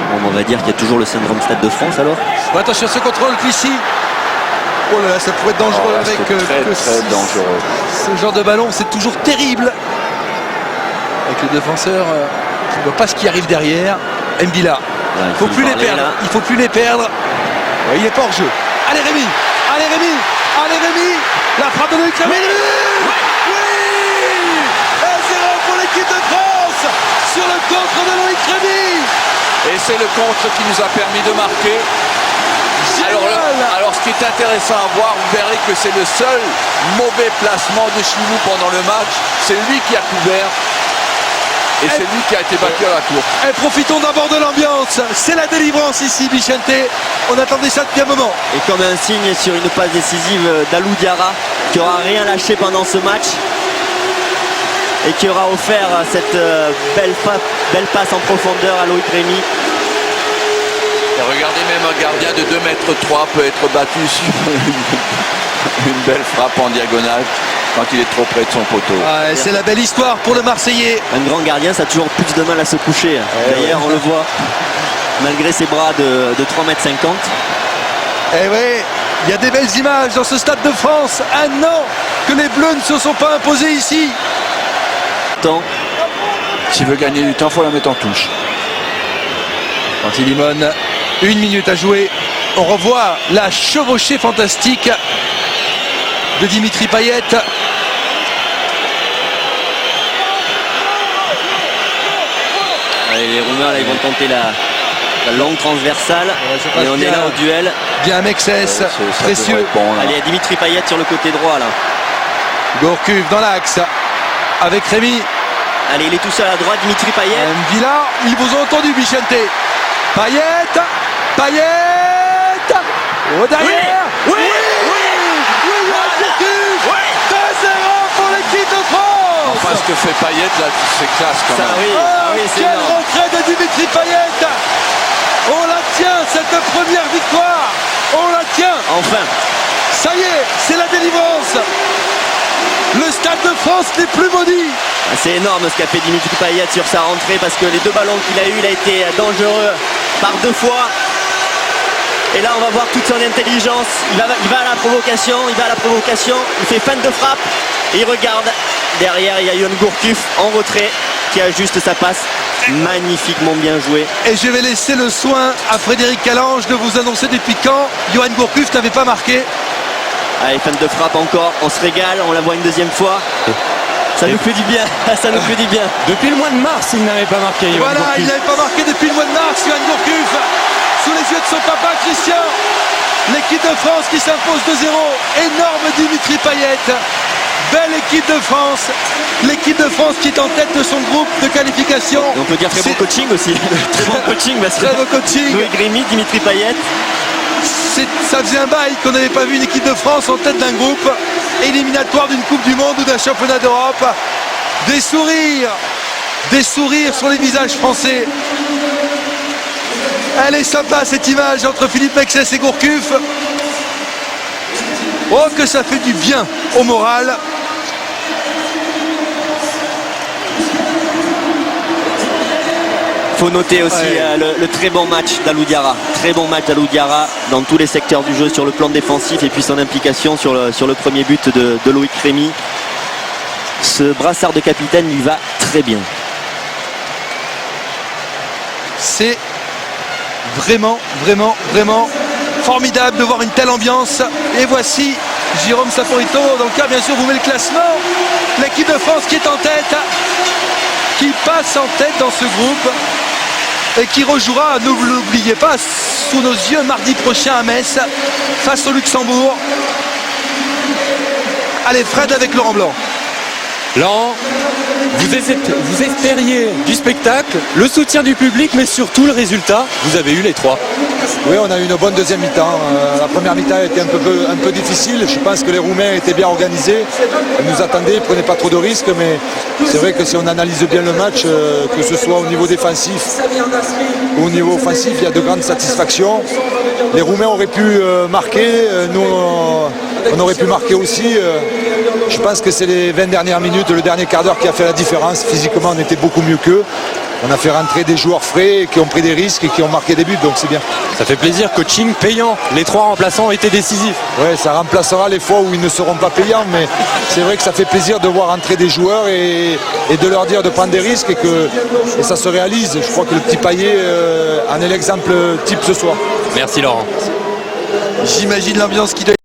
Bon, on va dire qu'il y a toujours le syndrome Stade de France alors. Bon, attention, ce contrôle Clichy. Oh là là, ça pourrait être dangereux avec très dangereux. Ce genre de ballon, c'est toujours terrible. Avec le défenseur qui ne voit pas ce qui arrive derrière. Mbila. Il faut plus les perdre. Là. Il faut plus les perdre. Ouais, il est pas hors jeu. Allez Rémi. Allez Rémi. Allez Rémi. La frappe de Loïc Rémi. Oui. 1-0 pour l'équipe de France sur le contre de Loïc Rémi. Et c'est le contre qui nous a permis de marquer. Alors ce qui est intéressant à voir, vous verrez que c'est le seul mauvais placement de Chilou pendant le match. C'est lui qui a couvert. Et c'est lui qui a été battu à la cour. Et profitons d'abord de l'ambiance. C'est la délivrance ici, Vicente. On attendait ça depuis un moment. Et comme un signe sur une passe décisive d'Alou Diarra, qui n'aura rien lâché pendant ce match. Et qui aura offert cette belle passe en profondeur à Loïc Rémy. Et regardez, même un gardien de 2,3 m peut être battu sur une belle frappe en diagonale quand il est trop près de son poteau. Ouais, c'est la belle histoire pour le Marseillais. Un grand gardien, ça a toujours plus de mal à se coucher. D'ailleurs, on le voit, malgré ses bras de 3,50 m. Eh oui, il y a des belles images dans ce Stade de France. Un an que les Bleus ne se sont pas imposés ici. S'il veut gagner du temps, il faut la mettre en touche. Pantilimon, 1 minute à jouer. On revoit la chevauchée fantastique de Dimitri Payet. Allez, les Roumains, là, ils vont tenter la longue transversale. Et on est là au duel. Bien Mexès, précieux. Allez, Dimitri Payet sur le côté droit là. Gourcuff dans l'axe avec Rémi. Allez, il est tout seul à droite, Dimitri Payet. Mbila, ils vous ont entendu, Vicente. Payet. Oh, derrière. Oui. 2-0 pour l'équipe de France. Enfin, ce que fait Payet là, c'est classe quand même. Oui, c'est quelle énorme. rentrée de Dimitri Payet. On la tient, cette première victoire. On la tient. Enfin. Ça y est, c'est la délivrance. Le Stade de France n'est plus maudit. C'est énorme ce qu'a fait Dimitri Payet sur sa rentrée parce que les deux ballons qu'il a eu, il a été dangereux par 2 fois. Et là on va voir toute son intelligence. Il va à la provocation, il fait feinte de frappe et il regarde. Derrière il y a Yohan Gourcuff en retrait qui ajuste sa passe. Magnifiquement bien joué. Et je vais laisser le soin à Frédéric Calange de vous annoncer depuis quand Yohan Gourcuff n'avait pas marqué. Allez, feinte de frappe encore, on se régale, on la voit une deuxième fois. Ça nous fait du bien, ça nous fait du bien. Depuis le mois de mars, il n'avait pas marqué. Voilà, il n'avait pas marqué depuis le mois de mars, Yohan Gourcuff. Sous les yeux de son papa, Christian. L'équipe de France qui s'impose 2-0. Énorme Dimitri Payet. Belle équipe de France. L'équipe de France qui est en tête de son groupe de qualification. Et on peut dire très bon coaching aussi. Très bon coaching parce que très bon coaching. Loïc Rémy, Dimitri Payet. Ça faisait un bail qu'on n'avait pas vu une équipe de France en tête d'un groupe éliminatoire d'une Coupe du Monde ou d'un championnat d'Europe. Des sourires sur les visages français. Elle est sympa cette image entre Philippe Mexès et Gourcuff. Oh que ça fait du bien au moral. Il faut noter aussi le très bon match d'Alou Diarra. Très bon match d'Alou Diarra dans tous les secteurs du jeu sur le plan défensif et puis son implication sur le premier but de Loïc Rémy. Ce brassard de capitaine lui va très bien. C'est vraiment formidable de voir une telle ambiance. Et voici Jérôme Saporito. Dans le cas, bien sûr, vous mettez le classement. L'équipe de France qui est en tête, qui passe en tête dans ce groupe et qui rejouera, ne vous l'oubliez pas, sous nos yeux mardi prochain à Metz face au Luxembourg. Allez, Fred avec Laurent Blanc. Laurent, vous espériez du spectacle, le soutien du public, mais surtout le résultat. Vous avez eu les 3. Oui, on a eu une bonne deuxième mi-temps. La première mi-temps a été un peu difficile. Je pense que les Roumains étaient bien organisés. Ils nous attendaient, ils ne prenaient pas trop de risques. Mais c'est vrai que si on analyse bien le match, que ce soit au niveau défensif ou au niveau offensif, il y a de grandes satisfactions. Les Roumains auraient pu marquer. Nous, on aurait pu marquer aussi. Je pense que c'est les 20 dernières minutes, le dernier quart d'heure qui a fait la différence. Physiquement, on était beaucoup mieux qu'eux. on a fait rentrer des joueurs frais qui ont pris des risques et qui ont marqué des buts, donc c'est bien. Ça fait plaisir, coaching payant. Les 3 remplaçants étaient décisifs. Ouais, ça remplacera les fois où ils ne seront pas payants, mais c'est vrai que ça fait plaisir de voir entrer des joueurs et de leur dire de prendre des risques et ça se réalise. Je crois que le petit Payet en est l'exemple type ce soir. Merci Laurent. J'imagine l'ambiance qui doit